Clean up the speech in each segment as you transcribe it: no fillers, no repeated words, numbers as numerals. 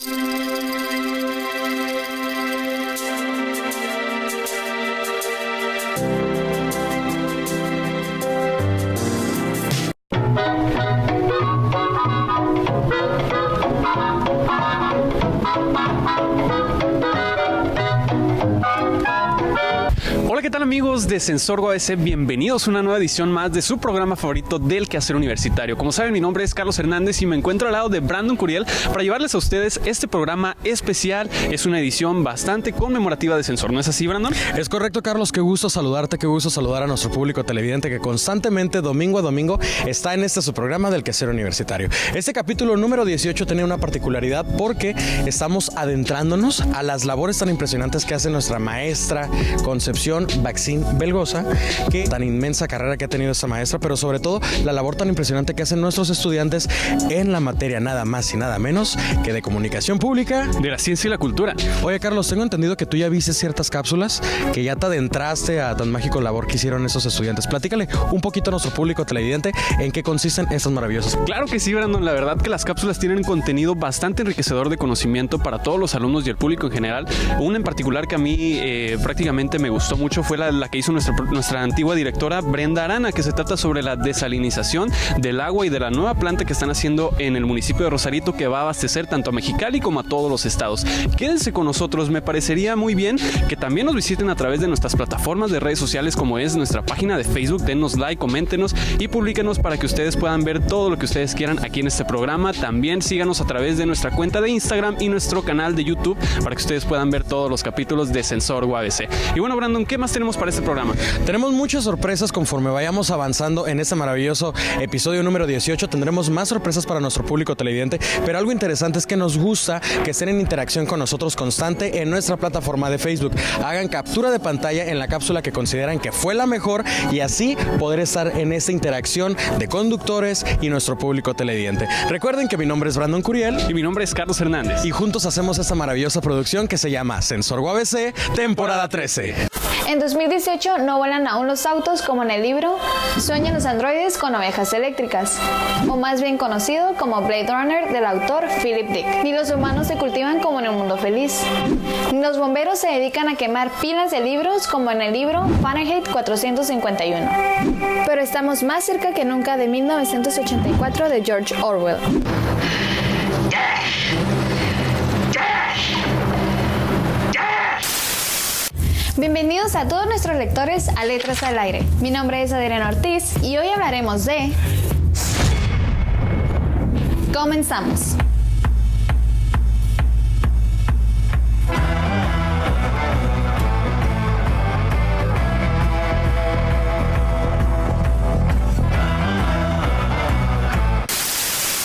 Hola, ¿qué tal amigos de Sensor UABC? Bienvenidos a una nueva edición más de su programa favorito del quehacer universitario. Como saben, mi nombre es Carlos Hernández y me encuentro al lado de Brandon Curiel para llevarles a ustedes este programa especial. Es una edición bastante conmemorativa de Sensor, ¿no es así, Brandon? Es correcto, Carlos, qué gusto saludarte, qué gusto saludar a nuestro público televidente que constantemente, domingo a domingo, está en su programa del quehacer universitario. Este capítulo número 18 tenía una particularidad porque estamos adentrándonos a las labores tan impresionantes que hace nuestra maestra Concepción Vaccín Belgosa, que tan inmensa carrera que ha tenido esta maestra, pero sobre todo la labor tan impresionante que hacen nuestros estudiantes en la materia nada más y nada menos que de comunicación pública, de la ciencia y la cultura. Oye, Carlos, tengo entendido que tú ya viste ciertas cápsulas, que ya te adentraste a tan mágico labor que hicieron esos estudiantes. Platícale un poquito a nuestro público televidente en qué consisten estas maravillosas. Claro que sí, Brandon. La verdad que las cápsulas tienen un contenido bastante enriquecedor de conocimiento para todos los alumnos y el público en general. Una en particular que a mí prácticamente me gustó mucho fue la que hizo nuestra antigua directora Brenda Arana, que se trata sobre la desalinización del agua y de la nueva planta que están haciendo en el municipio de Rosarito, que va a abastecer tanto a Mexicali como a todos los estados. Quédense con nosotros, me parecería muy bien que también nos visiten a través de nuestras plataformas de redes sociales, como es nuestra página de Facebook. Denos like, coméntenos y publíquenos para que ustedes puedan ver todo lo que ustedes quieran aquí en este programa. También síganos a través de nuestra cuenta de Instagram y nuestro canal de YouTube para que ustedes puedan ver todos los capítulos de Sensor UABC. Y bueno, Brandon, ¿qué más tenemos para este programa? Tenemos muchas sorpresas conforme vayamos avanzando en este maravilloso episodio número 18. Tendremos más sorpresas para nuestro público televidente, pero algo interesante es que nos gusta que estén en interacción con nosotros constante en nuestra plataforma de Facebook. Hagan captura de pantalla en la cápsula que consideran que fue la mejor y así poder estar en esta interacción de conductores y nuestro público televidente. Recuerden que mi nombre es Brandon Curiel y mi nombre es Carlos Hernández y juntos hacemos esta maravillosa producción que se llama Sensor UABC, temporada 13. En 2018 no vuelan aún los autos como en el libro Sueñan los androides con ovejas eléctricas, o más bien conocido como Blade Runner del autor Philip Dick. Ni los humanos se cultivan como en el mundo feliz. Ni los bomberos se dedican a quemar pilas de libros como en el libro Fahrenheit 451. Pero estamos más cerca que nunca de 1984 de George Orwell. Bienvenidos a todos nuestros lectores a Letras al Aire. Mi nombre es Adriana Ortiz y hoy hablaremos de... Comenzamos.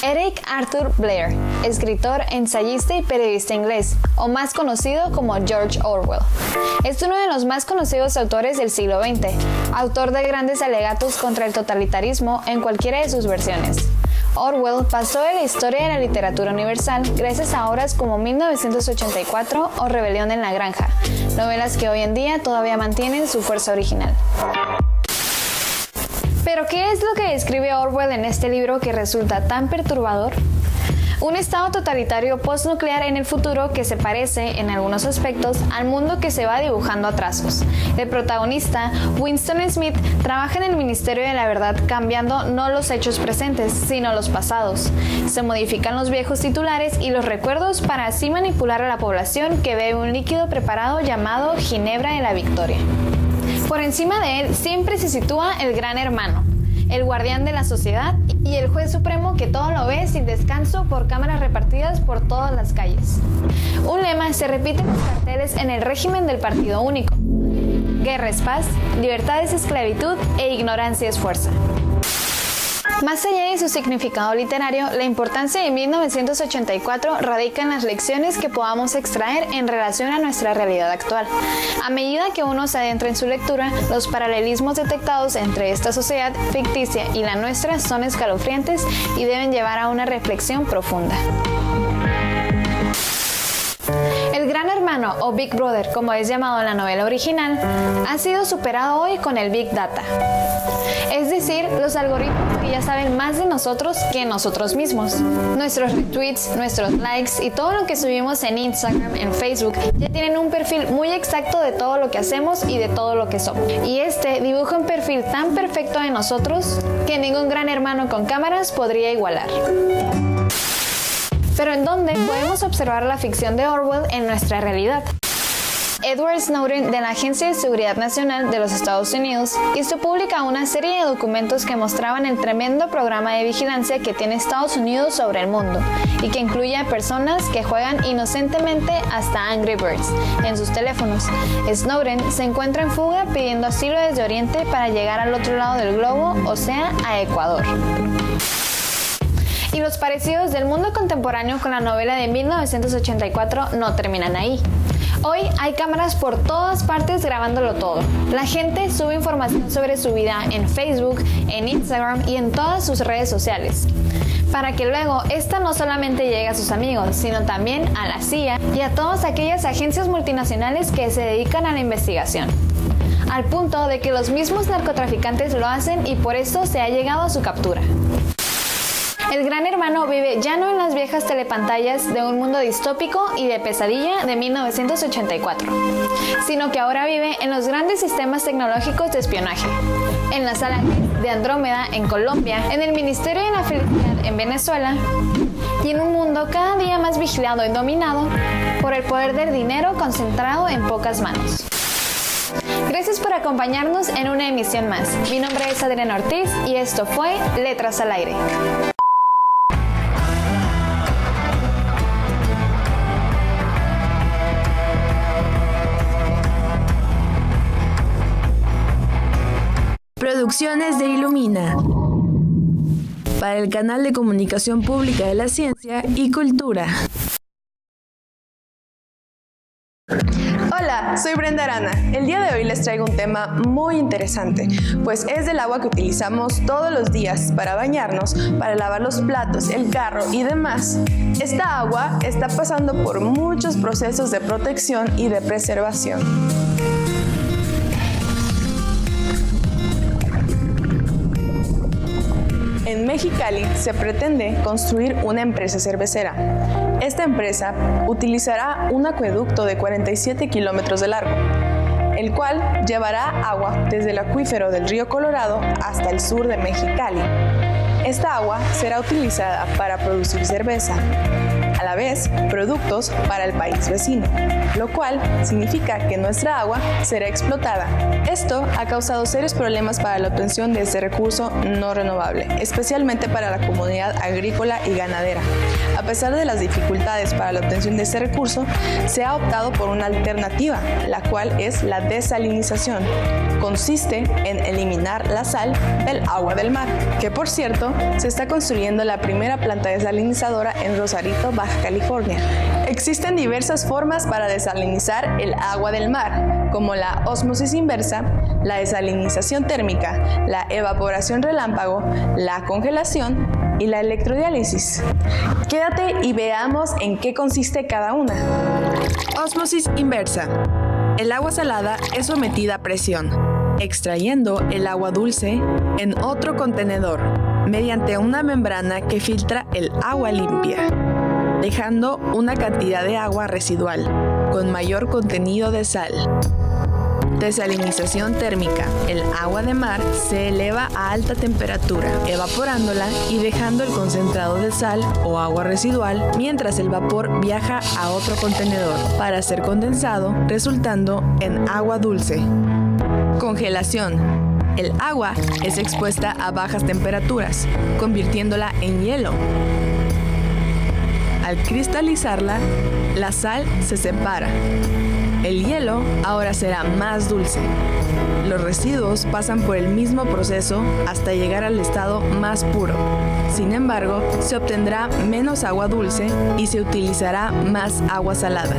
Eric Arthur Blair, escritor, ensayista y periodista inglés, o más conocido como George Orwell. Es uno de los más conocidos autores del siglo XX, autor de grandes alegatos contra el totalitarismo en cualquiera de sus versiones. Orwell pasó de la historia de la literatura universal gracias a obras como 1984 o Rebelión en la Granja, novelas que hoy en día todavía mantienen su fuerza original. ¿Pero qué es lo que describe Orwell en este libro que resulta tan perturbador? Un estado totalitario postnuclear en el futuro que se parece, en algunos aspectos, al mundo que se va dibujando a trazos. El protagonista, Winston Smith, trabaja en el Ministerio de la Verdad cambiando no los hechos presentes, sino los pasados. Se modifican los viejos titulares y los recuerdos para así manipular a la población que bebe un líquido preparado llamado Ginebra de la Victoria. Por encima de él siempre se sitúa el Gran Hermano, el guardián de la sociedad y el juez supremo que todo lo ve sin descanso por cámaras repartidas por todas las calles. Un lema se repite en los carteles en el régimen del Partido Único: guerra es paz, libertad es esclavitud e ignorancia es fuerza. Más allá de su significado literario, la importancia de 1984 radica en las lecciones que podamos extraer en relación a nuestra realidad actual. A medida que uno se adentra en su lectura, los paralelismos detectados entre esta sociedad ficticia y la nuestra son escalofriantes y deben llevar a una reflexión profunda. El Gran Hermano teléfono o Big Brother, como es llamado en la novela original, ha sido superado hoy con el Big Data. Es decir, los algoritmos que ya saben más de nosotros que nosotros mismos. Nuestros retweets, nuestros likes y todo lo que subimos en Instagram, en Facebook, ya tienen un perfil muy exacto de todo lo que hacemos y de todo lo que somos. Y este dibuja un perfil tan perfecto de nosotros que ningún gran hermano con cámaras podría igualar. Pero ¿en dónde podemos observar la ficción de Orwell en nuestra realidad? Edward Snowden, de la Agencia de Seguridad Nacional de los Estados Unidos, hizo pública una serie de documentos que mostraban el tremendo programa de vigilancia que tiene Estados Unidos sobre el mundo y que incluye a personas que juegan inocentemente hasta Angry Birds en sus teléfonos. Snowden se encuentra en fuga pidiendo asilo desde Oriente para llegar al otro lado del globo, o sea, a Ecuador. Y los parecidos del mundo contemporáneo con la novela de 1984 no terminan ahí. Hoy hay cámaras por todas partes grabándolo todo. La gente sube información sobre su vida en Facebook, en Instagram y en todas sus redes sociales, para que luego esta no solamente llegue a sus amigos, sino también a la CIA y a todas aquellas agencias multinacionales que se dedican a la investigación. Al punto de que los mismos narcotraficantes lo hacen y por eso se ha llegado a su captura. El Gran Hermano vive ya no en las viejas telepantallas de un mundo distópico y de pesadilla de 1984, sino que ahora vive en los grandes sistemas tecnológicos de espionaje, en la sala de Andrómeda en Colombia, en el Ministerio de la Felicidad en Venezuela y en un mundo cada día más vigilado y dominado por el poder del dinero concentrado en pocas manos. Gracias por acompañarnos en una emisión más. Mi nombre es Adriana Ortiz y esto fue Letras al Aire. Producciones de Ilumina para el canal de comunicación pública de la ciencia y cultura. Hola, soy Brenda Arana. El día de hoy les traigo un tema muy interesante, pues es del agua que utilizamos todos los días para bañarnos, para lavar los platos, el carro y demás. Esta agua está pasando por muchos procesos de protección y de preservación. En Mexicali se pretende construir una empresa cervecera. Esta empresa utilizará un acueducto de 47 kilómetros de largo, el cual llevará agua desde el acuífero del río Colorado hasta el sur de Mexicali. Esta agua será utilizada para producir cerveza, a la vez productos para el país vecino, lo cual significa que nuestra agua será explotada. Esto ha causado serios problemas para la obtención de este recurso no renovable, especialmente para la comunidad agrícola y ganadera. A pesar de las dificultades para la obtención de este recurso, se ha optado por una alternativa, la cual es la desalinización. Consiste en eliminar la sal del agua del mar, que por cierto, se está construyendo la primera planta desalinizadora en Rosarito, Baja California. Existen diversas formas para desalinizar el agua del mar, como la ósmosis inversa, la desalinización térmica, la evaporación relámpago, la congelación y la electrodiálisis. Quédate y veamos en qué consiste cada una. Ósmosis inversa. El agua salada es sometida a presión, extrayendo el agua dulce en otro contenedor mediante una membrana que filtra el agua limpia, dejando una cantidad de agua residual con mayor contenido de sal. Desalinización térmica. El agua de mar se eleva a alta temperatura, evaporándola y dejando el concentrado de sal o agua residual, mientras el vapor viaja a otro contenedor para ser condensado, resultando en agua dulce. Congelación. El agua es expuesta a bajas temperaturas, convirtiéndola en hielo. Al cristalizarla, la sal se separa. El hielo ahora será más dulce. Los residuos pasan por el mismo proceso hasta llegar al estado más puro. Sin embargo, se obtendrá menos agua dulce y se utilizará más agua salada.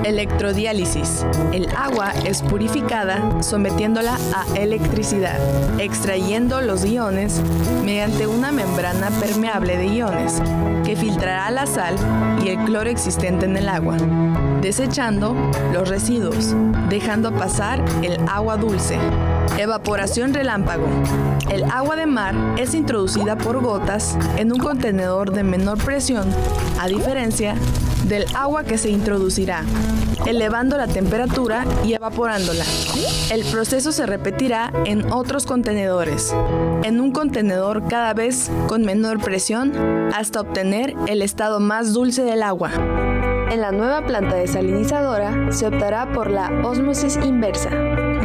Electrodiálisis. El agua es purificada sometiéndola a electricidad, extrayendo los iones mediante una membrana permeable de iones que filtrará la sal y el cloro existente en el agua, desechando los residuos, dejando pasar el agua dulce. Evaporación relámpago. El agua de mar es introducida por gotas en un contenedor de menor presión, a diferencia del agua que se introducirá, elevando la temperatura y evaporándola. El proceso se repetirá en otros contenedores, en un contenedor cada vez con menor presión, hasta obtener el estado más dulce del agua. En la nueva planta desalinizadora se optará por la ósmosis inversa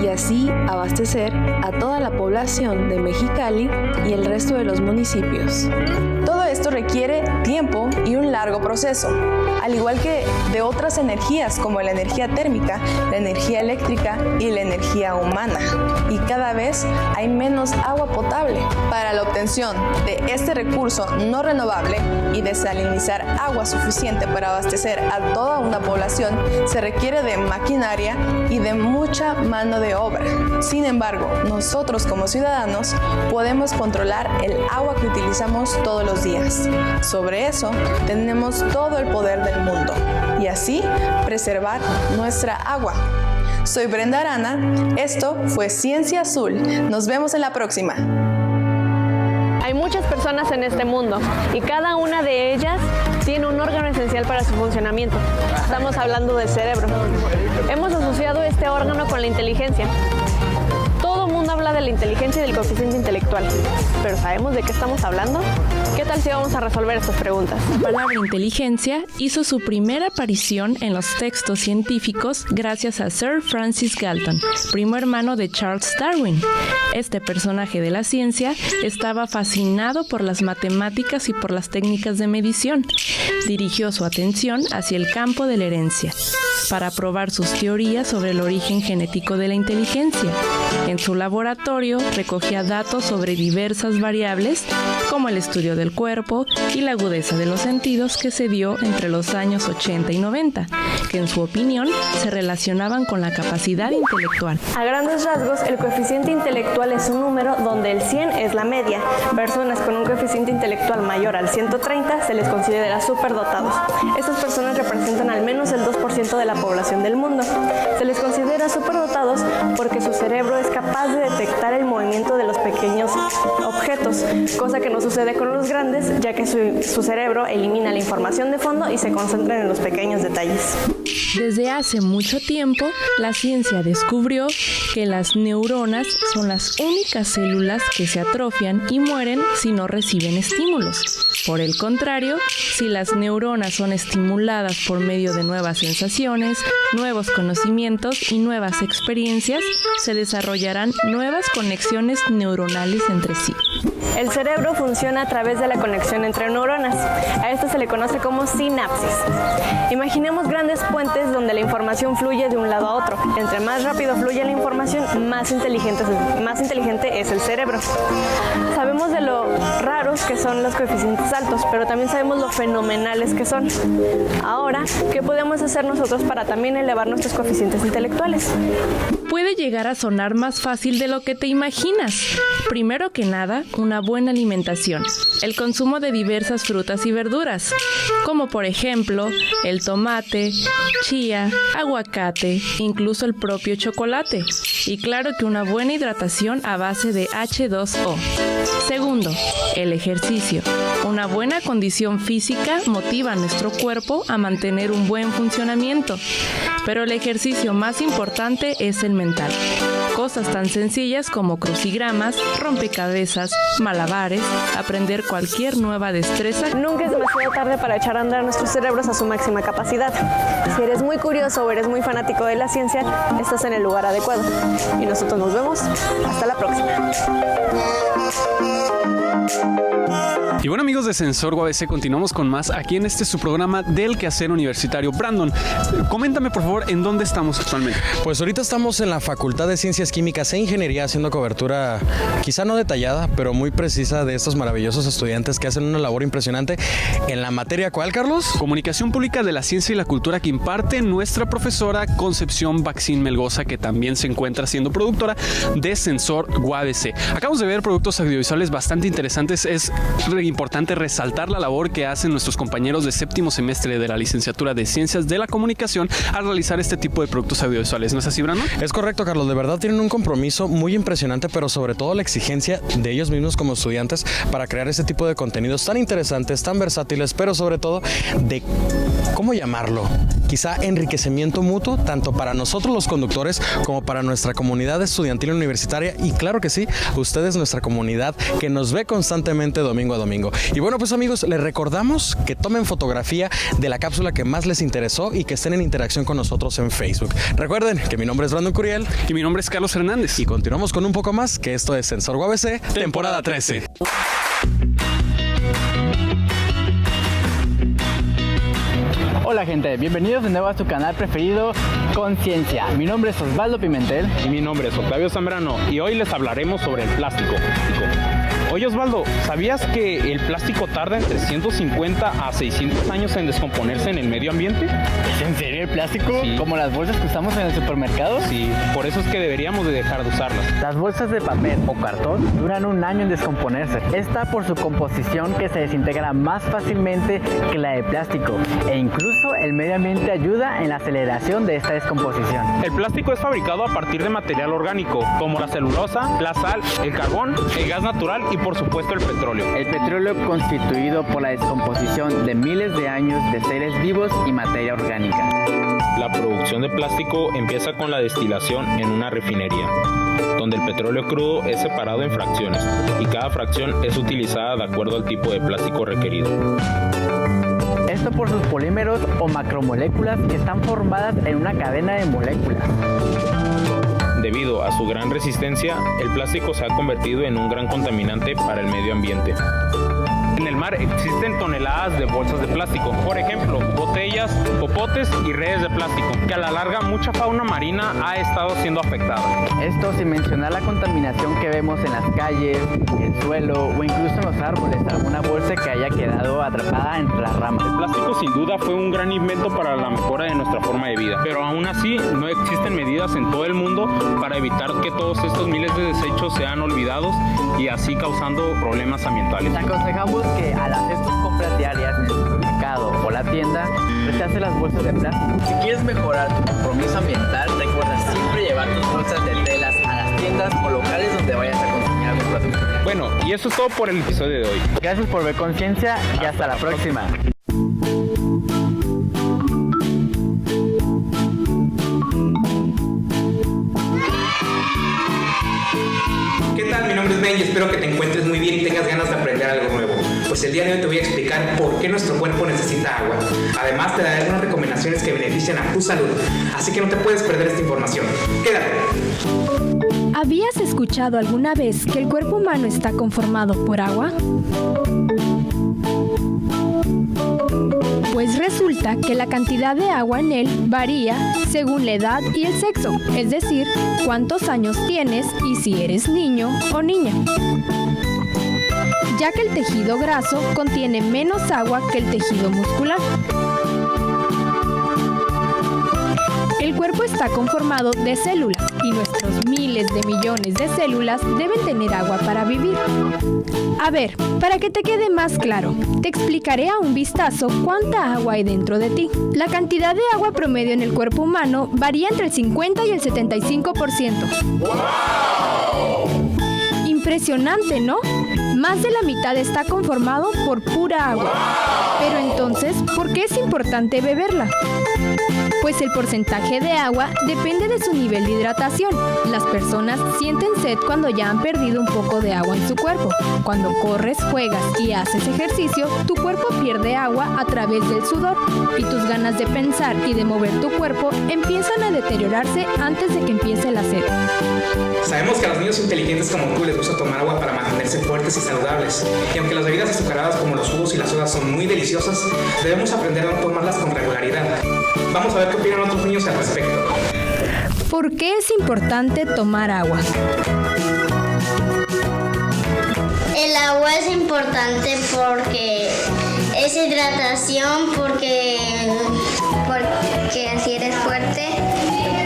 y así abastecer a toda la población de Mexicali y el resto de los municipios. Todo esto requiere tiempo y un largo proceso, al igual que de otras energías como la energía térmica, la energía eléctrica y la energía humana. Y cada vez hay menos agua potable. Para la obtención de este recurso no renovable y desalinizar agua suficiente para abastecer a toda una población se requiere de maquinaria y de mucha mano de obra. Sin embargo, nosotros como ciudadanos podemos controlar el agua que utilizamos todos los días. Sobre eso tenemos todo el poder del mundo y así preservar nuestra agua. Soy Brenda Arana, esto fue Ciencia Azul. Nos vemos en la próxima. Hay muchas personas en este mundo y cada una de ellas tiene un órgano esencial para su funcionamiento. Estamos hablando del cerebro. Hemos asociado este órgano con la inteligencia. Todo el mundo habla de la inteligencia y del coeficiente intelectual, pero ¿sabemos de qué estamos hablando? ¿Qué tal si vamos a resolver estas preguntas? La palabra inteligencia hizo su primera aparición en los textos científicos gracias a Sir Francis Galton, primo hermano de Charles Darwin. Este personaje de la ciencia estaba fascinado por las matemáticas y por las técnicas de medición. Dirigió su atención hacia el campo de la herencia para probar sus teorías sobre el origen genético de la inteligencia. En su laboratorio recogía datos sobre diversas variables como el estudio del cuerpo y la agudeza de los sentidos que se dio entre los años 80 y 90, que en su opinión se relacionaban con la capacidad intelectual. A grandes rasgos, el coeficiente intelectual es un número donde el 100 es la media. Personas con un coeficiente intelectual mayor al 130 se les considera superdotados. Estas personas representan al menos el 2% de la población del mundo. Se les considera superdotados porque su cerebro es capaz de detectar el movimiento de los pequeños objetos, cosa que no sucede con los grandes, ya que su cerebro elimina la información de fondo y se concentra en los pequeños detalles. Desde hace mucho tiempo, la ciencia descubrió que las neuronas son las únicas células que se atrofian y mueren si no reciben estímulos. Por el contrario, si las neuronas son estimuladas por medio de nuevas sensaciones, nuevos conocimientos y nuevas experiencias, se desarrollarán nuevas conexiones neuronales entre sí. El cerebro funciona a través de la conexión entre neuronas. A esto se le conoce como sinapsis. Imaginemos grandes puentes donde la información fluye de un lado a otro. Entre más rápido fluye la información, más inteligente es el cerebro. Sabemos de lo raros que son los coeficientes altos, pero también sabemos lo fenomenales que son. Ahora, ¿qué podemos hacer nosotros para también elevar nuestros coeficientes intelectuales? Puede llegar a sonar más fácil de lo que te imaginas. Primero que nada, una buena alimentación. El consumo de diversas frutas y verduras, como por ejemplo el tomate, chía, aguacate, incluso el propio chocolate. Y claro que una buena hidratación a base de H2O. Segundo, el ejercicio. Una buena condición física motiva a nuestro cuerpo a mantener un buen funcionamiento. Pero el ejercicio más importante es el mental. Cosas tan sencillas como crucigramas, rompecabezas, malabares, aprender cualquier nueva destreza. Nunca es demasiado tarde para echar a andar nuestros cerebros a su máxima capacidad. Si eres muy curioso o eres muy fanático de la ciencia, estás en el lugar adecuado. Y nosotros nos vemos hasta la próxima. Y bueno, amigos de Sensor UABC, continuamos con más aquí en su programa del quehacer universitario. Brandon, coméntame por favor en dónde estamos actualmente. Pues ahorita estamos en la Facultad de Ciencias Químicas e Ingeniería haciendo cobertura quizá no detallada, pero muy precisa de estos maravillosos estudiantes que hacen una labor impresionante en la materia. ¿Cuál, Carlos? Comunicación pública de la ciencia y la cultura, que imparte nuestra profesora Concepción Baxín Melgoza, que también se encuentra siendo productora de Sensor UABC. Acabamos de ver productos audiovisuales bastante interesantes. Es importante resaltar la labor que hacen nuestros compañeros de séptimo semestre de la licenciatura de Ciencias de la Comunicación al realizar este tipo de productos audiovisuales. ¿No es así, Brandon? Es correcto, Carlos. De verdad tienen un compromiso muy impresionante, pero sobre todo la exigencia de ellos mismos como estudiantes para crear este tipo de contenidos tan interesantes, tan versátiles, pero sobre todo de, ¿cómo llamarlo? Quizá enriquecimiento mutuo, tanto para nosotros los conductores como para nuestra comunidad estudiantil universitaria y claro que sí, ustedes, nuestra comunidad que nos ve constantemente domingo a domingo. Y bueno, pues amigos, les recordamos que tomen fotografía de la cápsula que más les interesó y que estén en interacción con nosotros en Facebook. Recuerden que mi nombre es Brandon Curiel. Y mi nombre es Carlos Hernández. Y continuamos con un poco más, que esto es Sensor UABC, temporada 13. Hola gente, bienvenidos de nuevo a su canal preferido, Conciencia. Mi nombre es Osvaldo Pimentel. Y mi nombre es Octavio Zambrano y hoy les hablaremos sobre el plástico. Oye Osvaldo, ¿sabías que el plástico tarda entre 150 a 600 años en descomponerse en el medio ambiente? ¿Es en serio el plástico? Sí. ¿Como las bolsas que usamos en el supermercado? Sí, por eso es que deberíamos de dejar de usarlas. Las bolsas de papel o cartón duran un año en descomponerse. Esta por su composición que se desintegra más fácilmente que la de plástico. E incluso el medio ambiente ayuda en la aceleración de esta descomposición. El plástico es fabricado a partir de material orgánico, como la celulosa, la sal, el carbón, el gas natural y por supuesto el petróleo. El petróleo constituido por la descomposición de miles de años de seres vivos y materia orgánica. La producción de plástico empieza con la destilación en una refinería, donde el petróleo crudo es separado en fracciones y cada fracción es utilizada de acuerdo al tipo de plástico requerido. Esto por sus polímeros o macromoléculas que están formadas en una cadena de moléculas. Debido a su gran resistencia, el plástico se ha convertido en un gran contaminante para el medio ambiente. En el mar existen toneladas de bolsas de plástico, por ejemplo, botellas, popotes y redes de plástico, que a la larga mucha fauna marina ha estado siendo afectada. Esto sin mencionar la contaminación que vemos en las calles, el suelo o incluso en los árboles, alguna bolsa que haya quedado atrapada entre las ramas. El plástico sin duda fue un gran invento para la mejora de nuestra forma de vida, pero aún así no existen medidas en todo el mundo para evitar que todos estos miles de desechos sean olvidados y así causando problemas ambientales. Les aconsejamos que al hacer tus compras diarias en el supermercado o la tienda, rechace las bolsas de plástico. Si quieres mejorar tu compromiso ambiental, recuerda siempre llevar tus bolsas de telas a las tiendas o locales donde vayas a consumir algún producto. Bueno, y eso es todo por el episodio de hoy. Gracias por ver Conciencia y hasta la próxima. ¿Qué tal? Mi nombre es Ben y espero que te encuentres muy bien y tengas ganas de aprender algo nuevo. Pues el día de hoy te voy a explicar por qué nuestro cuerpo necesita agua. Además te daré unas recomendaciones que benefician a tu salud, así que no te puedes perder esta información. Quédate. ¿Habías escuchado alguna vez que el cuerpo humano está conformado por agua? Pues resulta que la cantidad de agua en él varía según la edad y el sexo, es decir, cuántos años tienes y si eres niño o niña. Ya que el tejido graso contiene menos agua que el tejido muscular. El cuerpo está conformado de células y nuestros miles de millones de células deben tener agua para vivir. A ver, para que te quede más claro, te explicaré a un vistazo cuánta agua hay dentro de ti. La cantidad de agua promedio en el cuerpo humano varía entre el 50 y el 75%. ¡Wow! Impresionante, ¿no? Más de la mitad está conformado por pura agua. Pero entonces, ¿por qué es importante beberla? pues el porcentaje de agua depende de su nivel de hidratación. Las personas sienten sed cuando ya han perdido un poco de agua en su cuerpo. Cuando corres, juegas y haces ejercicio, tu cuerpo pierde agua a través del sudor y tus ganas de pensar y de mover tu cuerpo empiezan a deteriorarse antes de que empiece la sed. Sabemos que a los niños inteligentes como tú les gusta tomar agua para mantenerse fuertes y saludables. Y aunque las bebidas azucaradas como los jugos y las sodas son muy deliciosas, debemos aprender a tomarlas con regularidad. Vamos a ver qué opinan otros niños al respecto. ¿Por qué es importante tomar agua? El agua es importante porque es hidratación, porque así eres fuerte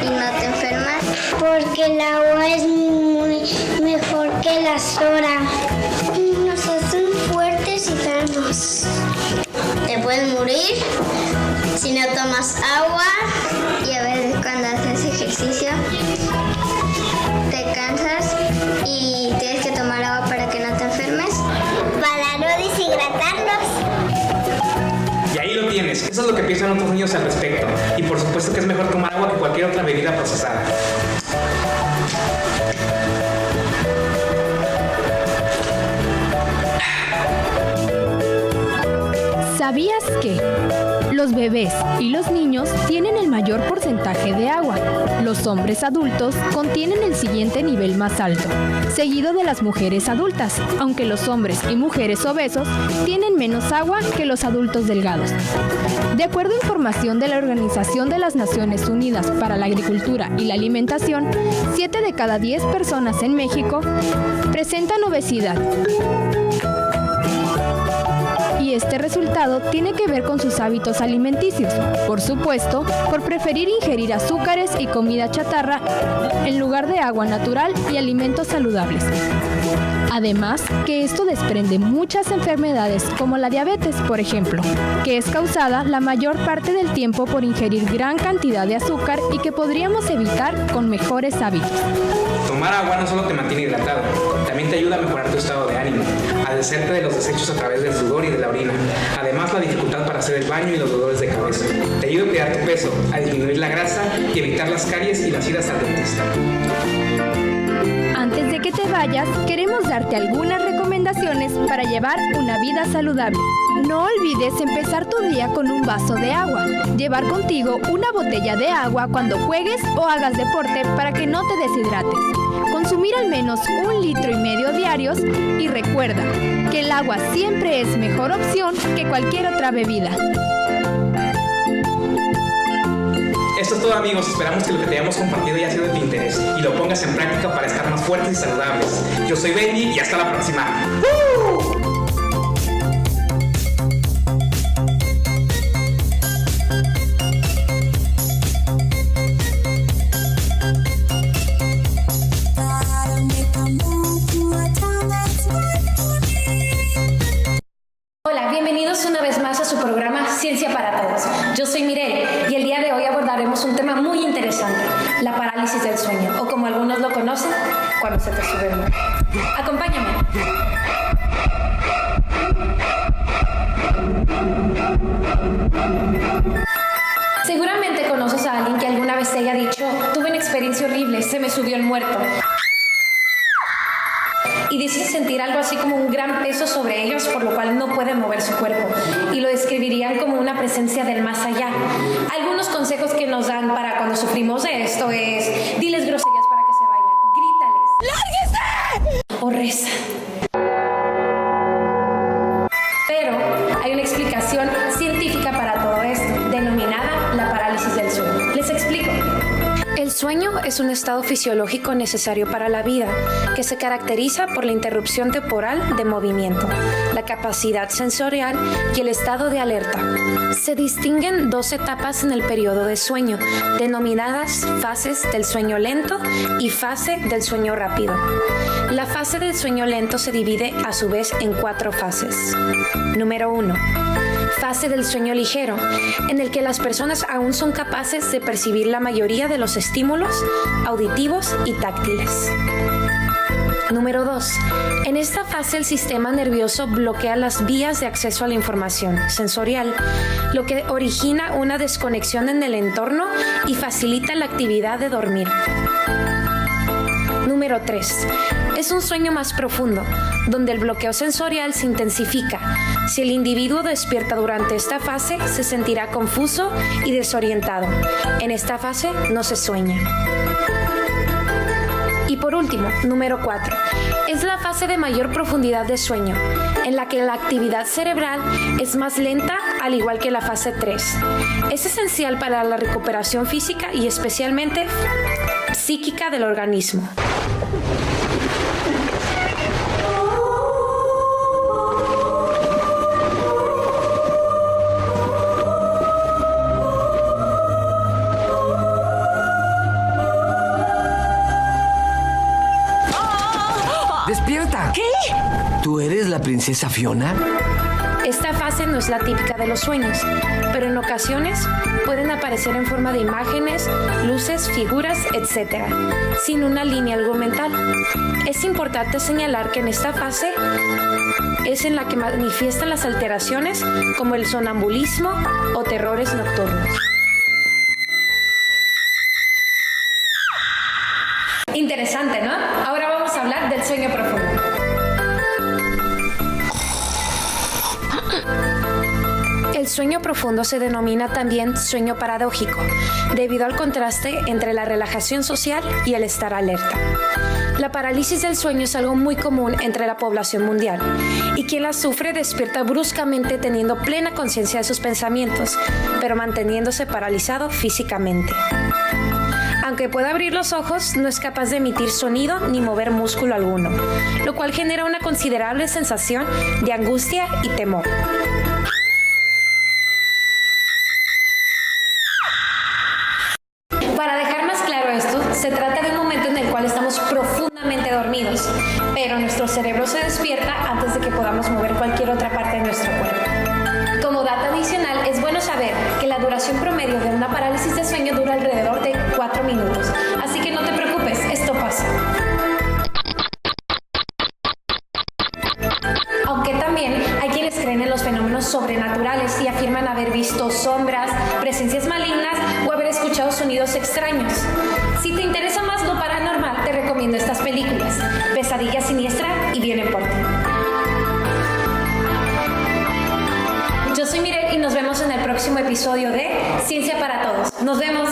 y no te enfermas. Porque el agua es muy mejor que la soda. Nos hacen fuertes y sanos. Te puedes morir si no tomas agua, y a veces cuando haces ejercicio te cansas y tienes que tomar agua para que no te enfermes. Para no deshidratarnos. Y ahí lo tienes. Eso es lo que piensan otros niños al respecto. Y por supuesto que es mejor tomar agua que cualquier otra bebida procesada. ¿Sabías que los bebés y los niños tienen el mayor porcentaje de agua? Los hombres adultos contienen el siguiente nivel más alto, seguido de las mujeres adultas, aunque los hombres y mujeres obesos tienen menos agua que los adultos delgados. De acuerdo a información de la Organización de las Naciones Unidas para la Agricultura y la Alimentación, 7 de cada 10 personas en México presentan obesidad. Y este resultado tiene que ver con sus hábitos alimenticios. Por supuesto, por preferir ingerir azúcares y comida chatarra en lugar de agua natural y alimentos saludables. Además, que esto desprende muchas enfermedades como la diabetes, por ejemplo, que es causada la mayor parte del tiempo por ingerir gran cantidad de azúcar y que podríamos evitar con mejores hábitos. Tomar agua no solo te mantiene hidratado, también te ayuda a mejorar tu estado de ánimo, a deshacerte de los desechos a través del sudor y de la orina. Además, la dificultad para hacer el baño y los dolores de cabeza. Te ayuda a cuidar tu peso, a disminuir la grasa y evitar las caries y las idas al dentista. Antes de que te vayas, queremos darte algunas recomendaciones para llevar una vida saludable. No olvides empezar tu día con un vaso de agua. Llevar contigo una botella de agua cuando juegues o hagas deporte para que no te deshidrates. Consumir al menos 1,5 litros diarios y recuerda que el agua siempre es mejor opción que cualquier otra bebida. Esto es todo, amigos. Esperamos que lo que te hayamos compartido haya sido de tu interés y lo pongas en práctica para estar más fuertes y saludables. Yo soy Benji y hasta la próxima. Hola, bienvenidos una vez más a su programa Ciencia para Todos. Yo soy Mirel y el día de hoy abordaremos un tema muy interesante, la parálisis del sueño, o como algunos lo conocen, cuando se te sube el muerto. Acompáñame. Seguramente conoces a alguien que alguna vez te haya dicho, tuve una experiencia horrible, se me subió el muerto. Y dicen sentir algo así como un gran peso sobre ellos, por lo cual no pueden mover su cuerpo. Y lo describirían como una presencia del más allá. Algunos consejos que nos dan para cuando sufrimos de esto es, diles groserías para que se vayan, grítales, ¡lárguese! O reza. Pero hay una explicación científica para todo esto, denominada la parálisis del sueño. Les explico. El sueño es un estado fisiológico necesario para la vida, que se caracteriza por la interrupción temporal de movimiento, la capacidad sensorial y el estado de alerta. Se distinguen 2 etapas en el periodo de sueño, denominadas fases del sueño lento y fase del sueño rápido. La fase del sueño lento se divide a su vez en 4 fases. Número 1. Fase del sueño ligero, en el que las personas aún son capaces de percibir la mayoría de los estímulos auditivos y táctiles. Número 2. En esta fase el sistema nervioso bloquea las vías de acceso a la información sensorial, lo que origina una desconexión en el entorno y facilita la actividad de dormir. Número 3. Es un sueño más profundo, donde el bloqueo sensorial se intensifica. Si el individuo despierta durante esta fase, se sentirá confuso y desorientado. En esta fase no se sueña. Y por último, número 4. Es la fase de mayor profundidad de sueño, en la que la actividad cerebral es más lenta, al igual que la fase 3. Es esencial para la recuperación física y especialmente psíquica del organismo. ¡Despierta! ¿Qué? ¿Tú eres la princesa Fiona? Esta fase no es la típica de los sueños, pero en ocasiones pueden aparecer en forma de imágenes, luces, figuras, etc., sin una línea argumental. Es importante señalar que en esta fase es en la que manifiestan las alteraciones como el sonambulismo o terrores nocturnos. Interesante, ¿no? Ahora vamos a hablar del sueño profundo. El sueño profundo se denomina también sueño paradójico, debido al contraste entre la relajación social y el estar alerta. La parálisis del sueño es algo muy común entre la población mundial, y quien la sufre despierta bruscamente teniendo plena conciencia de sus pensamientos, pero manteniéndose paralizado físicamente. Aunque pueda abrir los ojos, no es capaz de emitir sonido ni mover músculo alguno, lo cual genera una considerable sensación de angustia y temor. Para dejar más claro esto, se trata de un momento en el cual estamos profundamente dormidos, pero nuestro cerebro se despierta antes de que podamos mover cualquier otra parte de nuestro cuerpo. Como dato adicional, es bueno saber que la duración promedio de una parálisis de sueño dura alrededor de 4 minutos, así que no te preocupes, esto pasa. Aunque también hay quienes creen en los fenómenos sobrenaturales y afirman haber visto sombras, presencias malignas o haber escuchado sonidos extraños. Si te interesa más lo paranormal, te recomiendo estas películas, Pesadilla Siniestra y Vienen por ti. Yo soy Mireille y nos vemos en el próximo episodio de Ciencia para Todos. Nos vemos.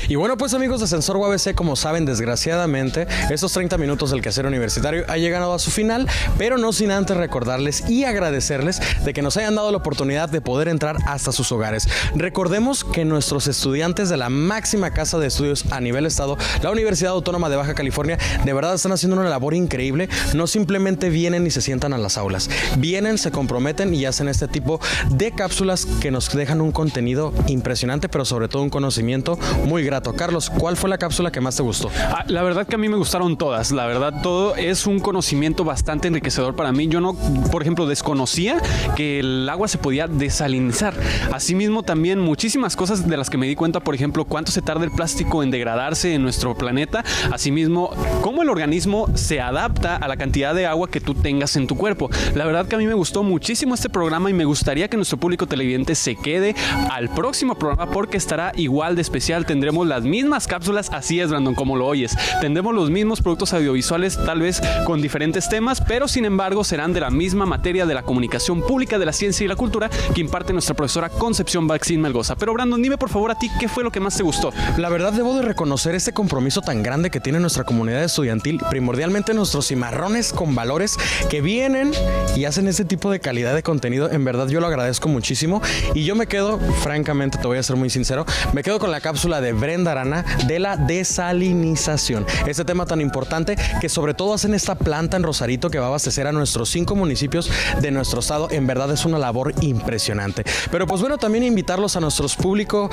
Y bueno, pues amigos de Sensor UABC, como saben, desgraciadamente, estos 30 minutos del quehacer universitario ha llegado a su final, pero no sin antes recordarles y agradecerles de que nos hayan dado la oportunidad de poder entrar hasta sus hogares. Recordemos que nuestros estudiantes de la máxima casa de estudios a nivel estado, la Universidad Autónoma de Baja California, de verdad están haciendo una labor increíble. No simplemente vienen y se sientan a las aulas, vienen, se comprometen y hacen este tipo de cápsulas que nos dejan un contenido impresionante, pero sobre todo un conocimiento muy grande. Carlos, ¿cuál fue la cápsula que más te gustó? La verdad que a mí me gustaron todas. La verdad, todo es un conocimiento bastante enriquecedor para mí. Yo no, por ejemplo, desconocía que el agua se podía desalinizar. Asimismo, también muchísimas cosas de las que me di cuenta, por ejemplo, cuánto se tarda el plástico en degradarse en nuestro planeta. Asimismo, cómo el organismo se adapta a la cantidad de agua que tú tengas en tu cuerpo. La verdad que a mí me gustó muchísimo este programa y me gustaría que nuestro público televidente se quede al próximo programa porque estará igual de especial. Tendremos las mismas cápsulas, así es, Brandon, como lo oyes. Tendremos los mismos productos audiovisuales, tal vez con diferentes temas, pero sin embargo serán de la misma materia de la comunicación pública, de la ciencia y la cultura que imparte nuestra profesora Concepción Baxín Melgoza. Pero Brandon, dime por favor a ti, ¿qué fue lo que más te gustó? La verdad debo de reconocer este compromiso tan grande que tiene nuestra comunidad estudiantil, primordialmente nuestros cimarrones con valores que vienen y hacen ese tipo de calidad de contenido. En verdad yo lo agradezco muchísimo y yo me quedo, francamente te voy a ser muy sincero, me quedo con la cápsula de Brenda Arana de la desalinización. Este tema tan importante que sobre todo hacen esta planta en Rosarito que va a abastecer a nuestros 5 municipios de nuestro estado. En verdad es una labor impresionante. Pero pues bueno, también invitarlos a nuestro público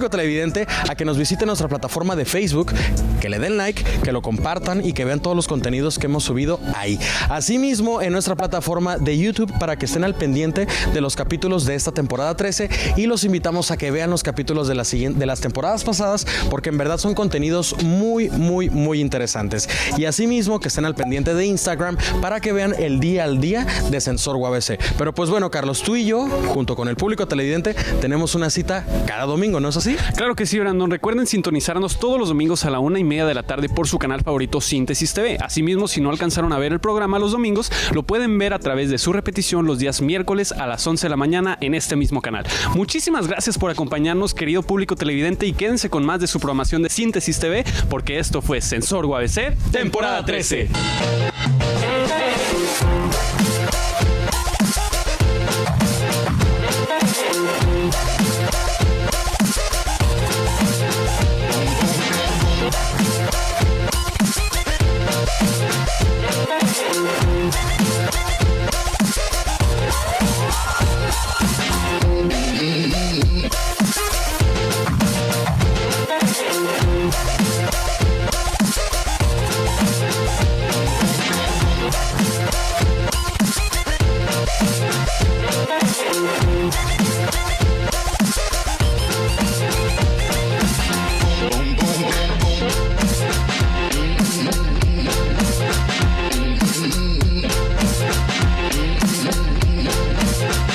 televidente a que nos visiten nuestra plataforma de Facebook, que le den like, que lo compartan y que vean todos los contenidos que hemos subido ahí. Asimismo, en nuestra plataforma de YouTube para que estén al pendiente de los capítulos de esta temporada 13 y los invitamos a que vean los capítulos de las temporadas pasadas porque en verdad son contenidos muy interesantes. Y asimismo que estén al pendiente de Instagram para que vean el día al día de Sensor UABC. Pero pues bueno, Carlos, tú y yo, junto con el público televidente, tenemos una cita cada domingo, ¿no es así? Claro que sí, Brandon. Recuerden sintonizarnos todos los domingos a la 1:30 de la tarde por su canal favorito Síntesis TV. Asimismo, si no alcanzaron a ver el programa los domingos, lo pueden ver a través de su repetición los días miércoles a las 11 de la mañana en este mismo canal. Muchísimas gracias por acompañarnos, querido público televidente, y quédense con más de su programación de Síntesis TV, porque esto fue Sensor UABC, temporada 13.